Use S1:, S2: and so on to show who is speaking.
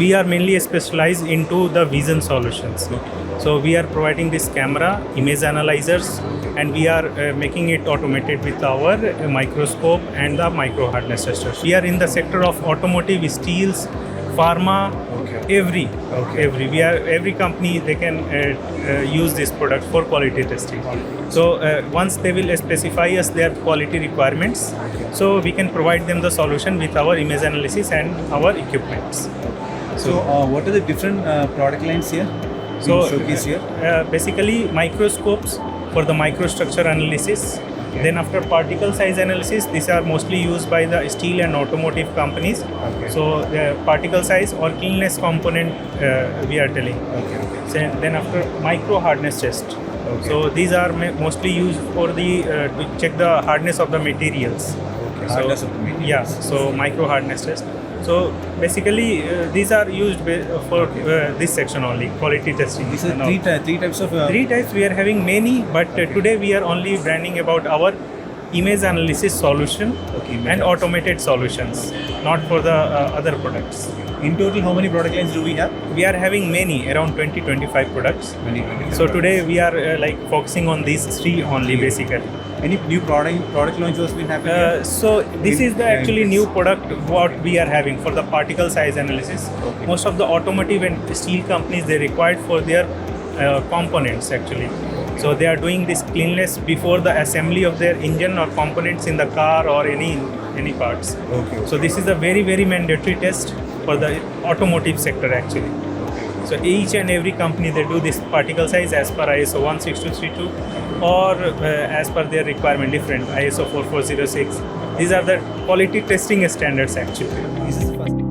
S1: we are mainly specialized into the vision solutions. So we are providing this camera, image analyzers, and we are making it automated with our microscope and the micro hardness testers. We are in the sector of automotive, steels, pharma, every company they can use this product for quality testing. So once they will specify us their quality requirements, so we can provide them the solution with our image analysis and our equipments.
S2: So what are the different product lines here?
S1: So
S2: showcase here?
S1: Basically microscopes for the microstructure analysis. Then after particle size analysis, these are mostly used by the steel and automotive companies. So the particle size or cleanness component we are telling. So then after micro hardness test. So these are mostly used for the to check the hardness of the materials.
S2: Hardness of the materials.
S1: Yeah, so micro hardness test. So basically these are used for this section only, quality testing.
S2: These are three types of...
S1: Three types, we are having many, but today we are only branding about our image analysis solution and automated solutions, not for the other products.
S2: In total, how many product lines do we have?
S1: We are having many, around 20-25 products. So today we are focusing on these three only basically.
S2: Any new product launch was been happening?
S1: So this is the actually new product what we are having for the particle size analysis. Most of the automotive and steel companies, they required for their components actually. So they are doing this cleanliness before the assembly of their engine or components in the car or any parts. So this is a very mandatory test for the automotive sector actually. So each and every company, they do this particle size as per ISO 16232 or as per their requirement, different ISO 4406. These are the quality testing standards actually.
S2: This is first.